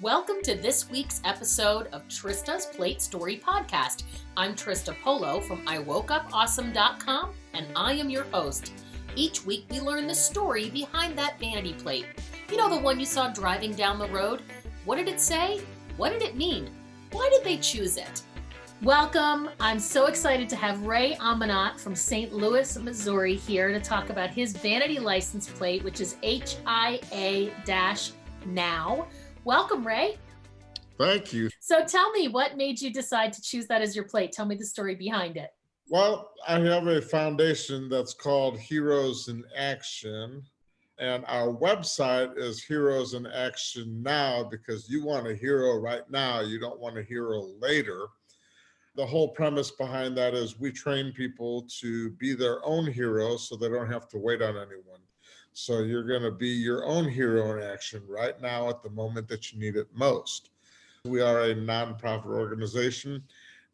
Welcome to this week's episode of Trista's Plate Story podcast. I'm Trista Polo from iwokeupawesome.com, and I am your host. Each week we learn the story behind that vanity plate. You know, the one you saw driving down the road? What did it say? What did it mean? Why did they choose it? Welcome. I'm so excited to have Ray Amanat from St. Louis, Missouri here to talk about his vanity license plate, which is HIA-NOW. Welcome, Ray. Thank you. So tell me, what made you decide to choose that as your plate? Tell me the story behind it. Well, I have a foundation that's called Heroes in Action, and our website is Heroes in Action Now because you want a hero right now. You don't want a hero later. The whole premise behind that is we train people to be their own hero so they don't have to wait on anyone. So you're going to be your own hero in action right now at the moment that you need it most. We are a nonprofit organization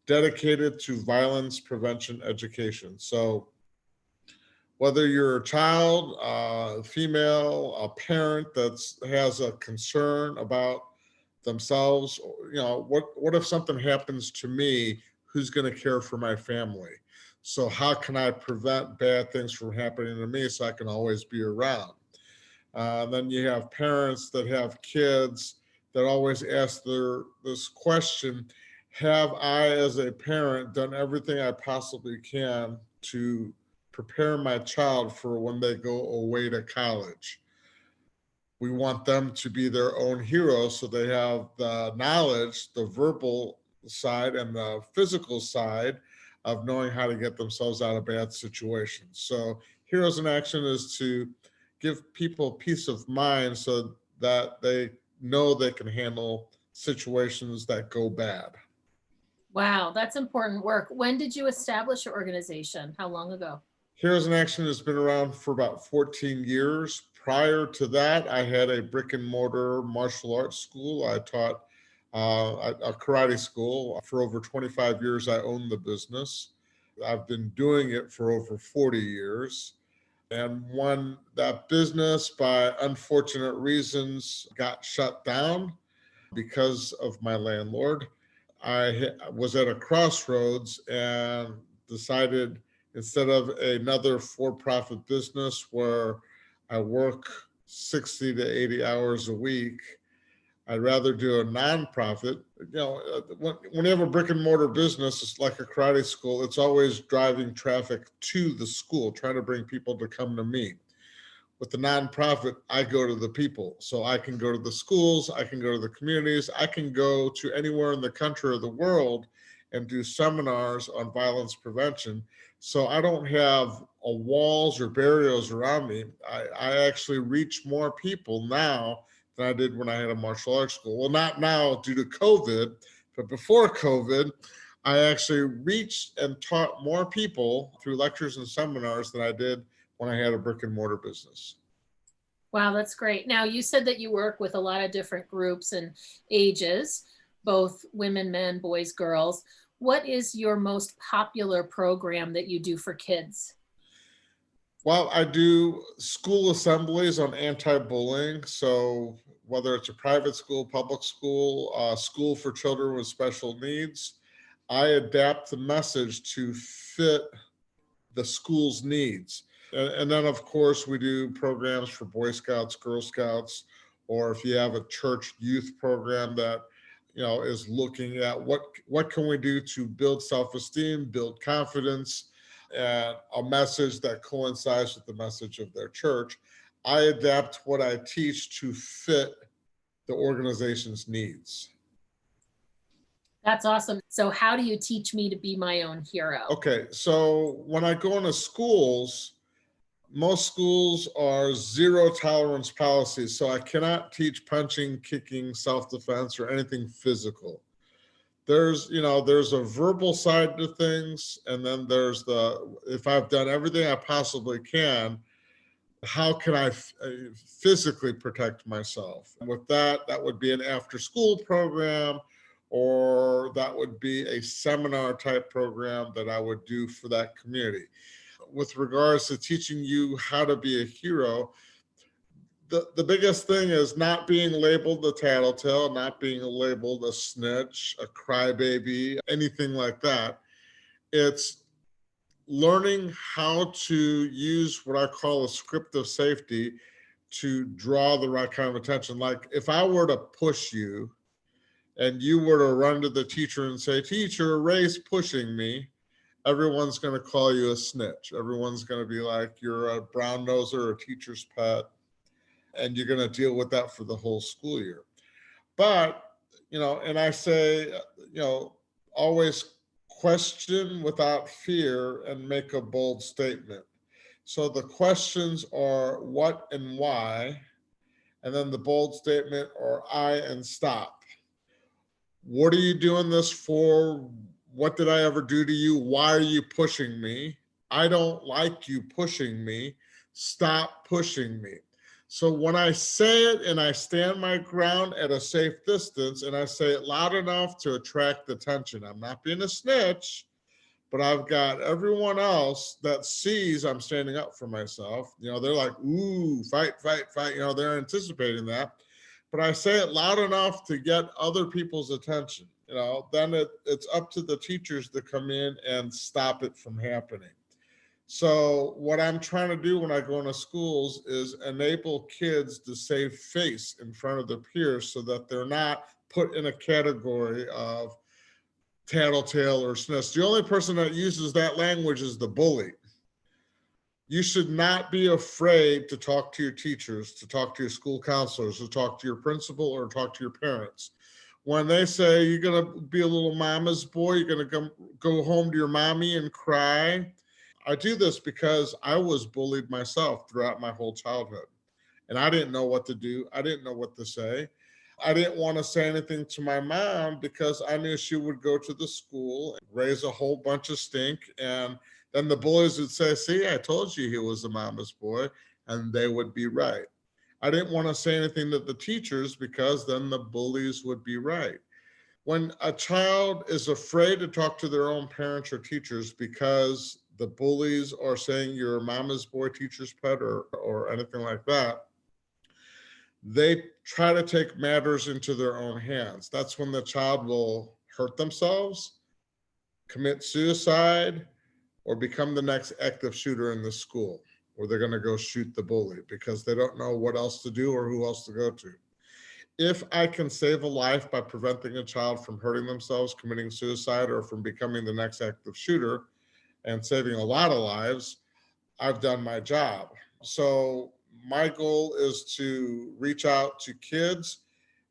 dedicated to violence prevention education. So whether you're a child, female, a parent that has a concern about themselves, what if something happens to me? Who's going to care for my family? So how can I prevent bad things from happening to me so I can always be around? Then you have parents that have kids that always ask this question: have I, as a parent, done everything I possibly can to prepare my child for when they go away to college? We want them to be their own heroes so they have the knowledge, the verbal side and the physical side of knowing how to get themselves out of bad situations. So Heroes in Action is to give people peace of mind so that they know they can handle situations that go bad. Wow, that's important work. When did you establish your organization? How long ago? Heroes in Action has been around for about 14 years. Prior to that, I had a brick and mortar martial arts school. I taught a karate school. For over 25 years, I owned the business. I've been doing it for over 40 years. And when that business, by unfortunate reasons, got shut down because of my landlord, I was at a crossroads and decided, instead of another for-profit business where I work 60 to 80 hours a week, I'd rather do a nonprofit. When you have a brick and mortar business, it's like a karate school. It's always driving traffic to the school, trying to bring people to come to me. With the nonprofit, I go to the people. So I can go to the schools, I can go to the communities, I can go to anywhere in the country or the world and do seminars on violence prevention. So I don't have walls or barriers around me. I actually reach more people now than I did when I had a martial arts school. Well, not now due to COVID, but before COVID, I actually reached and taught more people through lectures and seminars than I did when I had a brick and mortar business. Wow, that's great. Now, you said that you work with a lot of different groups and ages, both women, men, boys, girls. What is your most popular program that you do for kids? Well, I do school assemblies on anti-bullying. So whether it's a private school, public school, school for children with special needs, I adapt the message to fit the school's needs. And then, of course, we do programs for Boy Scouts, Girl Scouts, or if you have a church youth program that is looking at what can we do to build self-esteem, build confidence, and a message that coincides with the message of their church. I adapt what I teach to fit the organization's needs. That's awesome. So how do you teach me to be my own hero? Okay, so when I go into schools, most schools are zero tolerance policies. So I cannot teach punching, kicking, self-defense, or anything physical. There's a verbal side to things, and then there's if I've done everything I possibly can, how can I physically protect myself? With that would be an after-school program, or that would be a seminar type program that I would do for that community. With regards to teaching you how to be a hero, The biggest thing is not being labeled a tattletale, not being labeled a snitch, a crybaby, anything like that. It's learning how to use what I call a script of safety to draw the right kind of attention. Like if I were to push you and you were to run to the teacher and say, "Teacher, Ray's pushing me," everyone's going to call you a snitch. Everyone's going to be like, you're a brown noser or a teacher's pet, and you're going to deal with that for the whole school year. But, and I say, always question without fear and make a bold statement. So the questions are what and why, and then the bold statement are I and stop. What are you doing this for? What did I ever do to you? Why are you pushing me? I don't like you pushing me. Stop pushing me. So when I say it and I stand my ground at a safe distance and I say it loud enough to attract attention, I'm not being a snitch, but I've got everyone else that sees I'm standing up for myself. They're like, ooh, fight, fight, fight. They're anticipating that. But I say it loud enough to get other people's attention. Then it's up to the teachers to come in and stop it from happening. So what I'm trying to do when I go into schools is enable kids to save face in front of their peers so that they're not put in a category of tattletale or snitch. The only person that uses that language is the bully. You should not be afraid to talk to your teachers, to talk to your school counselors, to talk to your principal, or talk to your parents. When they say you're going to be a little mama's boy, you're going to go home to your mommy and cry. I do this because I was bullied myself throughout my whole childhood. And I didn't know what to do. I didn't know what to say. I didn't want to say anything to my mom because I knew she would go to the school and raise a whole bunch of stink. And then the bullies would say, "See, I told you he was a mama's boy." And they would be right. I didn't want to say anything to the teachers because then the bullies would be right. When a child is afraid to talk to their own parents or teachers because the bullies are saying you're a mama's boy, teacher's pet, or anything like that, they try to take matters into their own hands. That's when the child will hurt themselves, commit suicide, or become the next active shooter in the school, where they're going to go shoot the bully because they don't know what else to do or who else to go to. If I can save a life by preventing a child from hurting themselves, committing suicide, or from becoming the next active shooter and saving a lot of lives, I've done my job. So my goal is to reach out to kids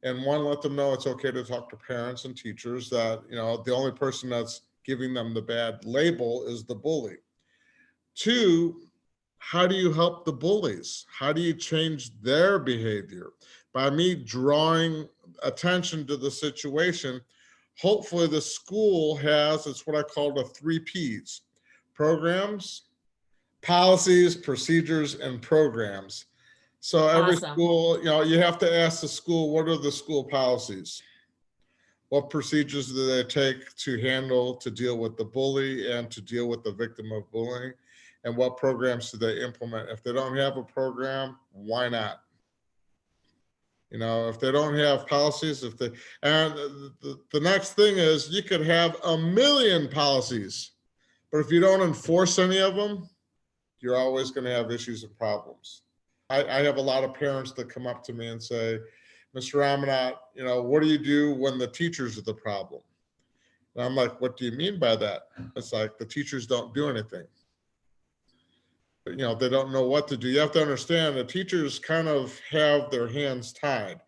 and let them know it's okay to talk to parents and teachers, that, the only person that's giving them the bad label is the bully. Two, how do you help the bullies? How do you change their behavior? By me drawing attention to the situation, hopefully the school has, it's what I call the 3 Ps: programs, policies, procedures, and programs. So every Awesome. school, you have to ask the school, what are the school policies? What procedures do they take to handle, to deal with the bully and to deal with the victim of bullying? And what programs do they implement? If they don't have a program, why not? If they don't have policies, and the next thing is, you could have a million policies, but if you don't enforce any of them, you're always going to have issues and problems. I have a lot of parents that come up to me and say, "Mr. Amanat, what do you do when the teachers are the problem?" And I'm like, "What do you mean by that?" It's like, the teachers don't do anything. They don't know what to do. You have to understand, the teachers kind of have their hands tied.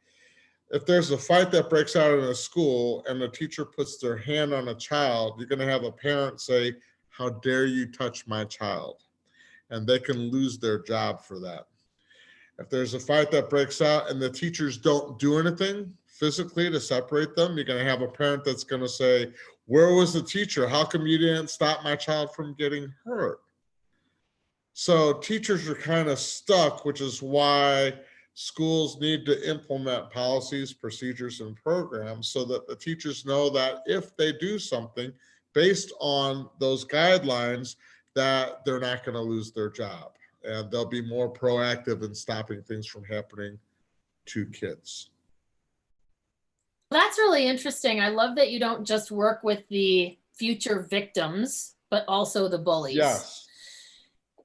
If there's a fight that breaks out in a school and the teacher puts their hand on a child, you're going to have a parent say, "How dare you touch my child?" And they can lose their job for that. If there's a fight that breaks out and the teachers don't do anything physically to separate them, you're going to have a parent that's going to say, "Where was the teacher? How come you didn't stop my child from getting hurt?" So teachers are kind of stuck, which is why schools need to implement policies, procedures, and programs so that the teachers know that if they do something based on those guidelines, that they're not going to lose their job. and they'll be more proactive in stopping things from happening to kids. That's really interesting. I love that you don't just work with the future victims, but also the bullies. Yes.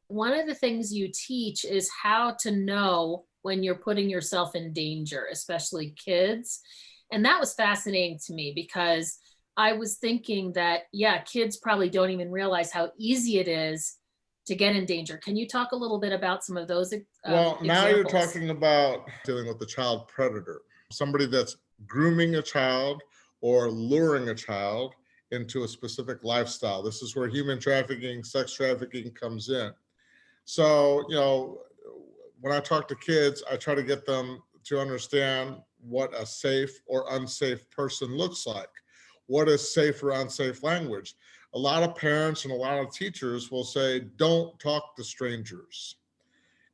One of the things you teach is how to know when you're putting yourself in danger, especially kids. And that was fascinating to me because I was thinking that, yeah, kids probably don't even realize how easy it is to get in danger. Can you talk a little bit about some of those Well, now you're examples? talking about dealing with the child predator, somebody that's grooming a child or luring a child into a specific lifestyle. This is where human trafficking, sex trafficking comes in. So, when I talk to kids, I try to get them to understand what a safe or unsafe person looks like. What is safe or unsafe language? A lot of parents and a lot of teachers will say, don't talk to strangers.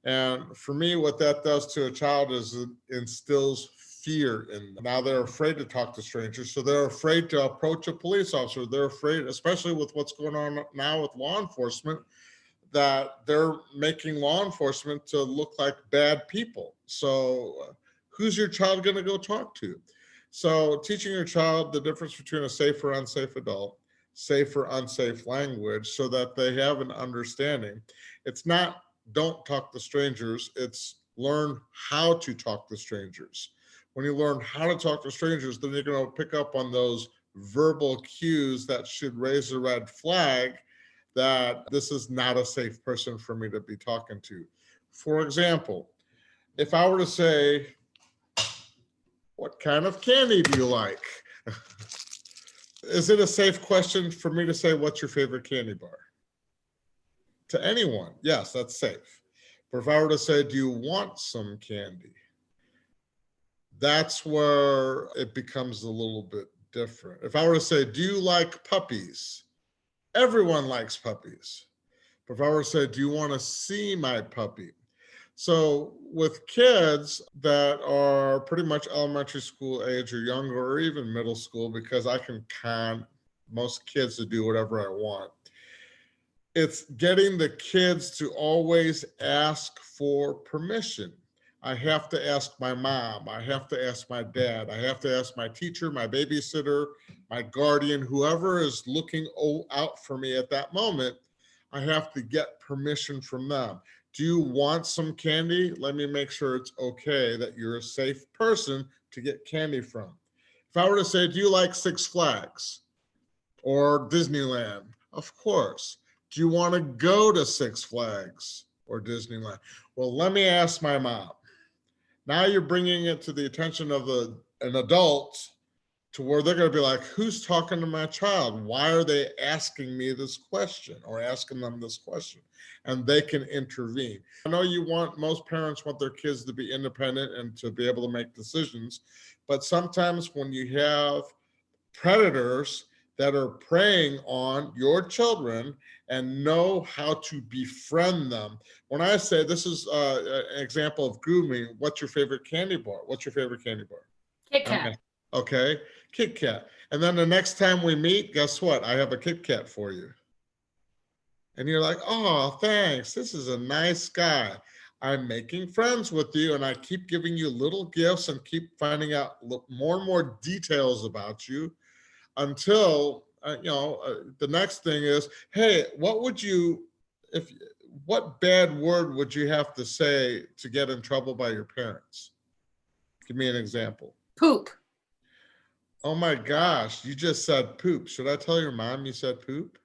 And for me, what that does to a child is it instills fear in them. Now they're afraid to talk to strangers, so they're afraid to approach a police officer. They're afraid, especially with what's going on now with law enforcement, that they're making law enforcement to look like bad people. So who's your child going to go talk to? So teaching your child the difference between a safe or unsafe adult, safe or unsafe language, so that they have an understanding. It's not don't talk to strangers, it's learn how to talk to strangers. When you learn how to talk to strangers, then you're going to pick up on those verbal cues that should raise a red flag that this is not a safe person for me to be talking to. For example, if I were to say, what kind of candy do you like? Is it a safe question for me to say, what's your favorite candy bar? To anyone, yes, that's safe. But if I were to say, do you want some candy? That's where it becomes a little bit different. If I were to say, do you like puppies? Everyone likes puppies. But if I were to say, do you want to see my puppy? So with kids that are pretty much elementary school age or younger, or even middle school, because I can con most kids to do whatever I want, it's getting the kids to always ask for permission. I have to ask my mom. I have to ask my dad. I have to ask my teacher, my babysitter, my guardian, whoever is looking out for me at that moment. I have to get permission from them. Do you want some candy? Let me make sure it's okay that you're a safe person to get candy from. If I were to say, do you like Six Flags or Disneyland? Of course. Do you want to go to Six Flags or Disneyland? Well, let me ask my mom. Now you're bringing it to the attention of an adult to where they're going to be like, who's talking to my child? Why are they asking me this question or asking them this question? And they can intervene. I know most parents want their kids to be independent and to be able to make decisions. But sometimes when you have predators that are preying on your children and know how to befriend them. When I say this is an example of grooming, what's your favorite candy bar? What's your favorite candy bar? Kit Kat. Okay, Kit Kat. And then the next time we meet, guess what? I have a Kit Kat for you. And you're like, oh, thanks. This is a nice guy. I'm making friends with you, and I keep giving you little gifts and keep finding out more and more details about you until, the next thing is, hey, what bad word would you have to say to get in trouble by your parents? Give me an example. Poop. Oh my gosh, you just said poop. Should I tell your mom you said poop?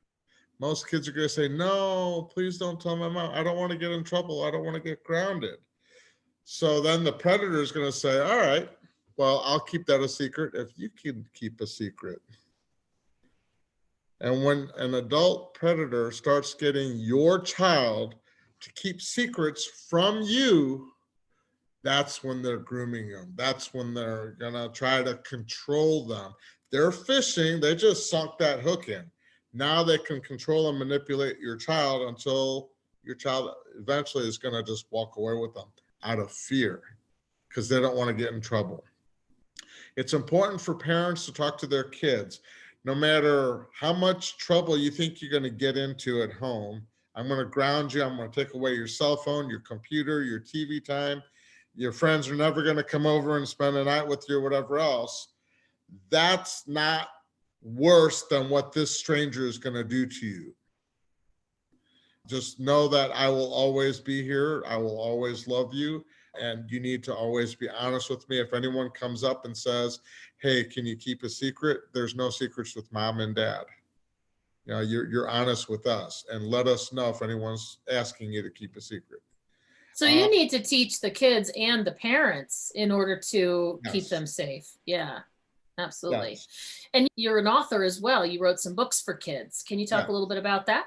Most kids are going to say, no, please don't tell my mom. I don't want to get in trouble. I don't want to get grounded. So then the predator is going to say, all right, well, I'll keep that a secret if you can keep a secret. And when an adult predator starts getting your child to keep secrets from you, that's when they're grooming them. That's when they're going to try to control them. They're fishing. They just sunk that hook in. Now they can control and manipulate your child until your child eventually is going to just walk away with them out of fear because they don't want to get in trouble. It's important for parents to talk to their kids. No matter how much trouble you think you're going to get into at home, I'm going to ground you. I'm going to take away your cell phone, your computer, your TV time. Your friends are never going to come over and spend a night with you or whatever else. That's not worse than what this stranger is going to do to you. Just know that I will always be here. I will always love you. And you need to always be honest with me. If anyone comes up and says, hey, can you keep a secret? There's no secrets with mom and dad. You know, you're honest with us, and let us know if anyone's asking you to keep a secret. So you need to teach the kids and the parents in order to Yes. keep them safe. Yeah, absolutely. Yes. And you're an author as well. You wrote some books for kids. Can you talk a little bit about that?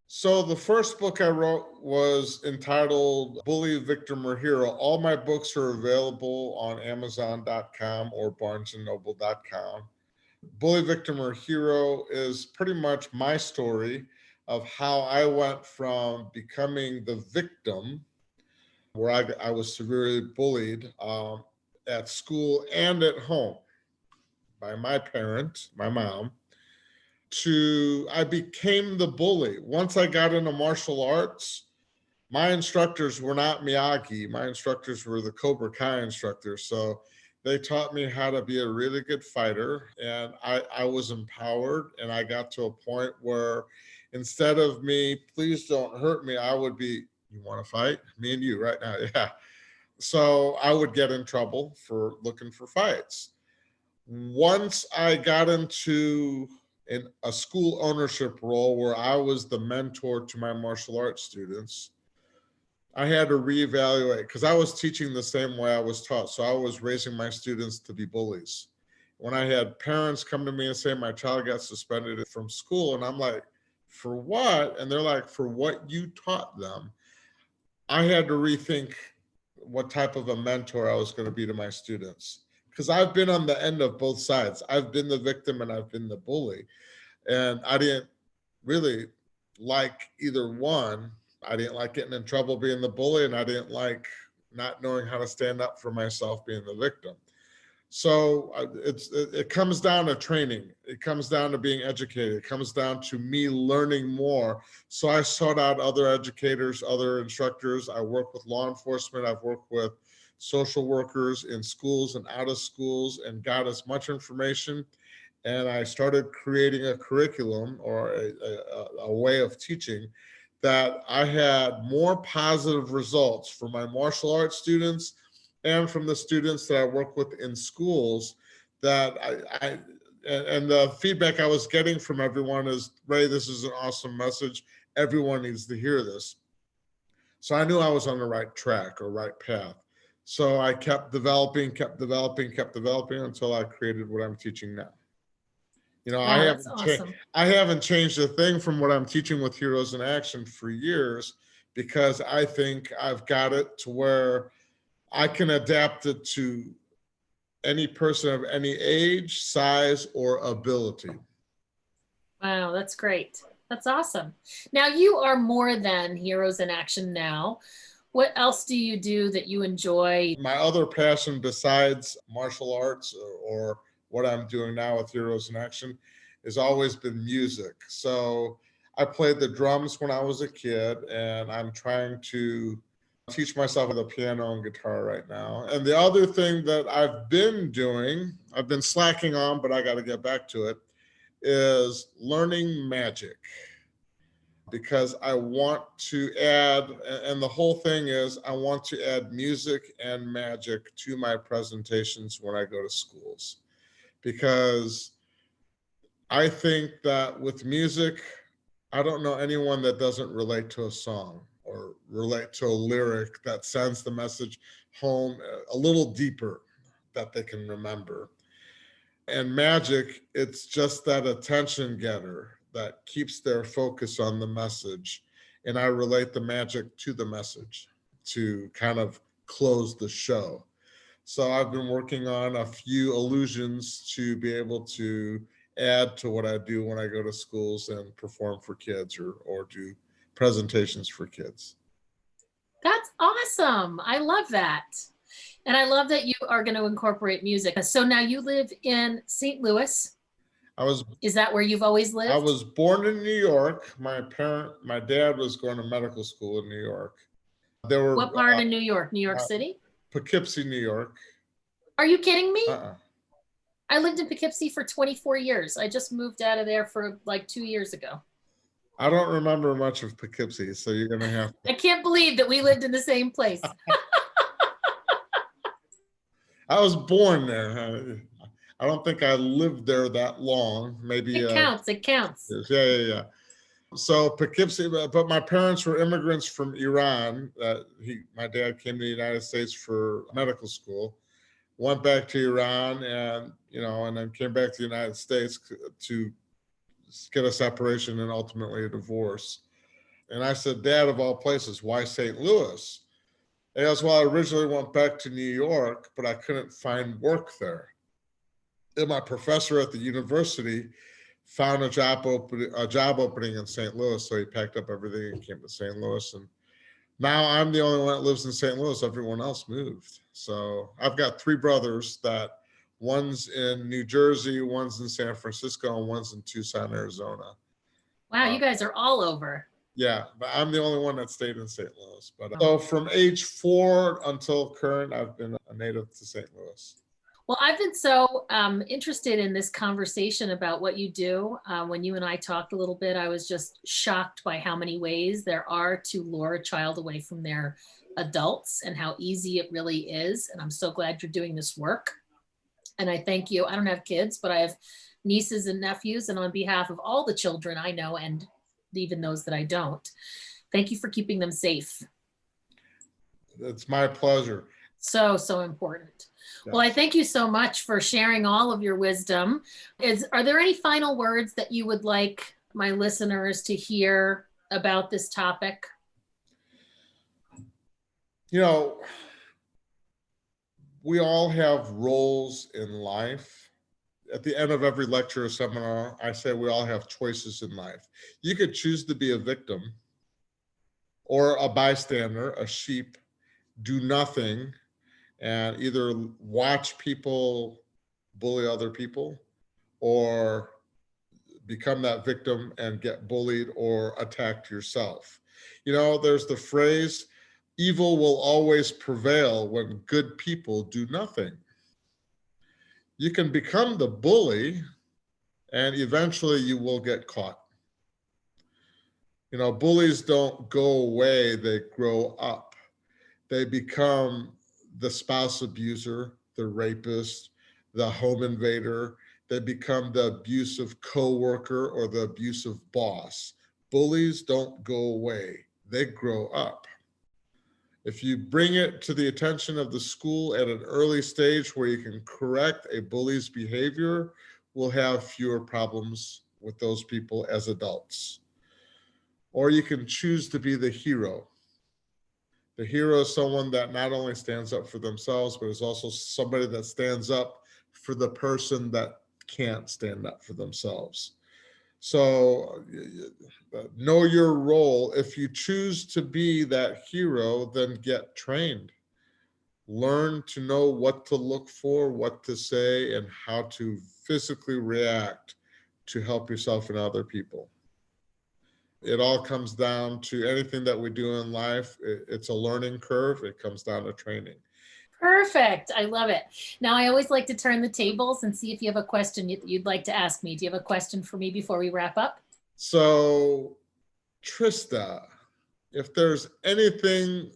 So the first book I wrote was entitled Bully, Victim, or Hero. All my books are available on Amazon.com or BarnesandNoble.com. Bully, Victim, or Hero is pretty much my story of how I went from becoming the victim, where I was severely bullied at school and at home by my parent, my mom, to I became the bully. Once I got into martial arts, my instructors were not Miyagi. My instructors were the Cobra Kai instructors. So they taught me how to be a really good fighter. And I was empowered. And I got to a point where instead of me, please don't hurt me, I would be, you want to fight? Me and you right now. Yeah. So I would get in trouble for looking for fights. Once I got into a school ownership role where I was the mentor to my martial arts students, I had to reevaluate because I was teaching the same way I was taught. So I was raising my students to be bullies. When I had parents come to me and say, my child got suspended from school, and I'm like, for what? And they're like, for what you taught them. I had to rethink what type of a mentor I was going to be to my students. Because I've been on the end of both sides. I've been the victim and I've been the bully. And I didn't really like either one. I didn't like getting in trouble being the bully, and I didn't like not knowing how to stand up for myself being the victim. So it comes down to training. It comes down to being educated. It comes down to me learning more. So I sought out other educators, other instructors. I work with law enforcement. I've worked with social workers in schools and out of schools, and got as much information. And I started creating a curriculum or a way of teaching that I had more positive results for my martial arts students and from the students that I work with in schools, that and the feedback I was getting from everyone is, Ray, this is an awesome message. Everyone needs to hear this. So I knew I was on the right track or right path. So I kept developing until I created what I'm teaching now. You know, Wow, that's awesome. I haven't changed a thing from what I'm teaching with Heroes in Action for years, because I think I've got it to where I can adapt it to any person of any age, size, or ability. Wow, that's great. That's awesome. Now, you are more than Heroes in Action Now. What else do you do that you enjoy? My other passion besides martial arts or what I'm doing now with Heroes in Action has always been music. So I played the drums when I was a kid, and I'm trying to teach myself the piano and guitar right now. And the other thing that I've been doing, I've been slacking on, but I got to get back to it, is learning magic. Because I want to add, and the whole thing is I want to add music and magic to my presentations when I go to schools. Because I think that with music, I don't know anyone that doesn't relate to a song or relate to a lyric that sends the message home a little deeper that they can remember. And magic, it's just that attention getter that keeps their focus on the message. And I relate the magic to the message to kind of close the show. So I've been working on a few illusions to be able to add to what I do when I go to schools and perform for kids or do presentations for kids. That's awesome. I love that. And I love that you are going to incorporate music. So now you live in St. Louis. Is that where you've always lived? I was born in New York. My dad was going to medical school in New York. What part of New York? New York City? Poughkeepsie, New York. Are you kidding me? I lived in Poughkeepsie for 24 years. I just moved out of there for like 2 years ago. I don't remember much of Poughkeepsie, so you're going to have to. I can't believe that we lived in the same place. I was born there. I don't think I lived there that long. Maybe it counts. It counts. Yeah. So Poughkeepsie, but my parents were immigrants from Iran. My dad came to the United States for medical school, went back to Iran, and then came back to the United States to get a separation and ultimately a divorce. And I said, Dad, of all places, why St. Louis? And that's why I originally went back to New York, but I couldn't find work there. And my professor at the university found a job opening in St. Louis. So he packed up everything and came to St. Louis. And now I'm the only one that lives in St. Louis. Everyone else moved. So I've got 3 brothers that one's in New Jersey, one's in San Francisco, and one's in Tucson, Arizona. Wow, you guys are all over. Yeah, but I'm the only one that stayed in St. Louis. But so from age 4 until current, I've been a native to St. Louis. Well, I've been so interested in this conversation about what you do. When you and I talked a little bit, I was just shocked by how many ways there are to lure a child away from their adults and how easy it really is. And I'm so glad you're doing this work. And I thank you. I don't have kids, but I have nieces and nephews. And on behalf of all the children I know, and even those that I don't, thank you for keeping them safe. It's my pleasure. So important. Yes. Well, I thank you so much for sharing all of your wisdom. Are there any final words that you would like my listeners to hear about this topic? We all have roles in life. At the end of every lecture or seminar, I say we all have choices in life. You could choose to be a victim or a bystander, a sheep, do nothing, and either watch people bully other people or become that victim and get bullied or attacked yourself. There's the phrase, evil will always prevail when good people do nothing. You can become the bully and eventually you will get caught. Bullies don't go away, they grow up. They become the spouse abuser, the rapist, the home invader. They become the abusive coworker or the abusive boss. Bullies don't go away, they grow up. If you bring it to the attention of the school at an early stage where you can correct a bully's behavior, we'll have fewer problems with those people as adults. Or you can choose to be the hero. The hero is someone that not only stands up for themselves, but is also somebody that stands up for the person that can't stand up for themselves. So know your role. If you choose to be that hero, then get trained. Learn to know what to look for, what to say, and how to physically react to help yourself and other people. It all comes down to anything that we do in life. It's a learning curve. It comes down to training. Perfect. I love it. Now, I always like to turn the tables and see if you have a question you'd like to ask me. Do you have a question for me before we wrap up? So, Trista, if there's anything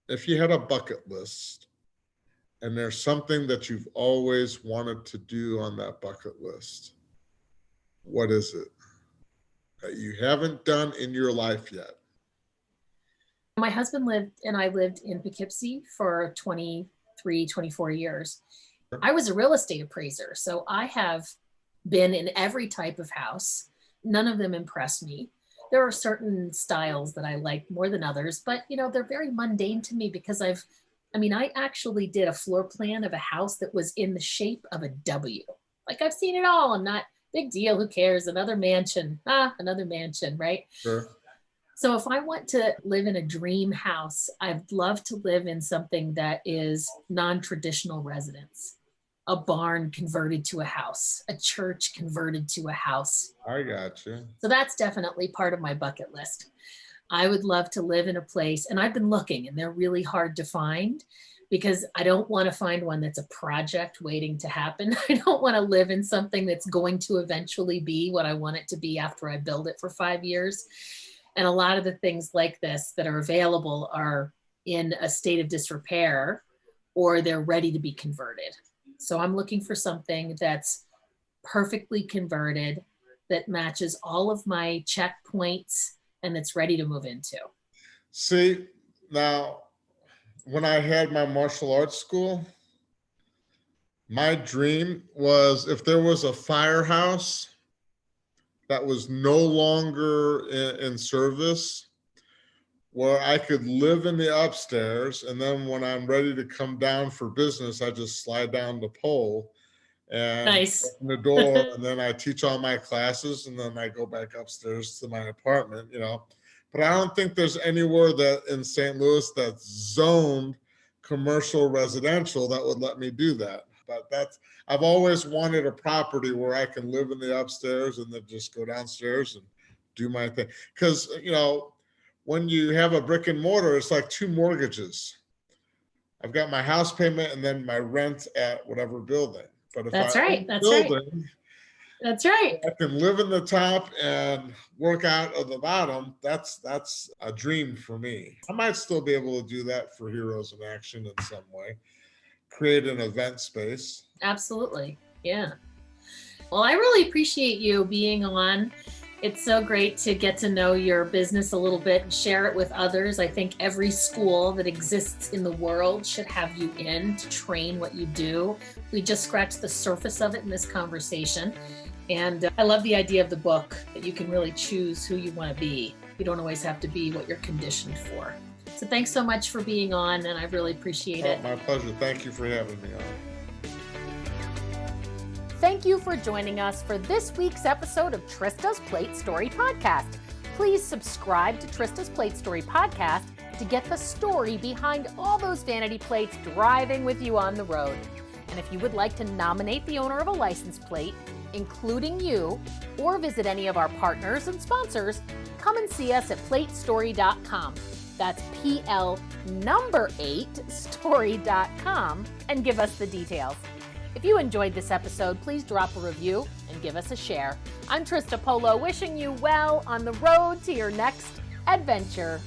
if you had a bucket list and there's something that you've always wanted to do on that bucket list, what is it that you haven't done in your life yet? My husband and I lived in Poughkeepsie for 23, 24 years. I was a real estate appraiser, so I have been in every type of house. None of them impress me. There are certain styles that I like more than others, but they're very mundane to me because I actually did a floor plan of a house that was in the shape of a W. Like, I've seen it all. I'm not big deal. Who cares? Another mansion, right? Sure. So if I want to live in a dream house, I'd love to live in something that is non-traditional residence. a barn converted to a house, a church converted to a house. I got you. So that's definitely part of my bucket list. I would love to live in a place, and I've been looking, and they're really hard to find because I don't want to find one that's a project waiting to happen. I don't want to live in something that's going to eventually be what I want it to be after I build it for 5 years. And a lot of the things like this that are available are in a state of disrepair, or they're ready to be converted. So I'm looking for something that's perfectly converted, that matches all of my checkpoints, and that's ready to move into. See, now, when I had my martial arts school, my dream was if there was a firehouse that was no longer in service, where I could live in the upstairs, and then when I'm ready to come down for business, I just slide down the pole and Nice. open the door, and then I teach all my classes, and then I go back upstairs to my apartment, But I don't think there's anywhere that in St. Louis that's zoned commercial residential that would let me do that. But I've always wanted a property where I can live in the upstairs and then just go downstairs and do my thing. Because, when you have a brick and mortar, it's like 2 mortgages. I've got my house payment and then my rent at whatever building. But if That's I right. own That's a right. building, That's right. I can live in the top and work out of the bottom. That's a dream for me. I might still be able to do that for Heroes in Action in some way. Create an event space. Absolutely. Yeah. Well, I really appreciate you being on. It's so great to get to know your business a little bit and share it with others. I think every school that exists in the world should have you in to train what you do. We just scratched the surface of it in this conversation. And I love the idea of the book, that you can really choose who you want to be. You don't always have to be what you're conditioned for. So thanks so much for being on, and I really appreciate it. My pleasure. Thank you for having me on. Thank you for joining us for this week's episode of Trista's Plate Story Podcast. Please subscribe to Trista's Plate Story Podcast to get the story behind all those vanity plates driving with you on the road. And if you would like to nominate the owner of a license plate, including you, or visit any of our partners and sponsors, come and see us at platestory.com. That's PL8STORY.com, and give us the details. If you enjoyed this episode, please drop a review and give us a share. I'm Trista Polo, wishing you well on the road to your next adventure.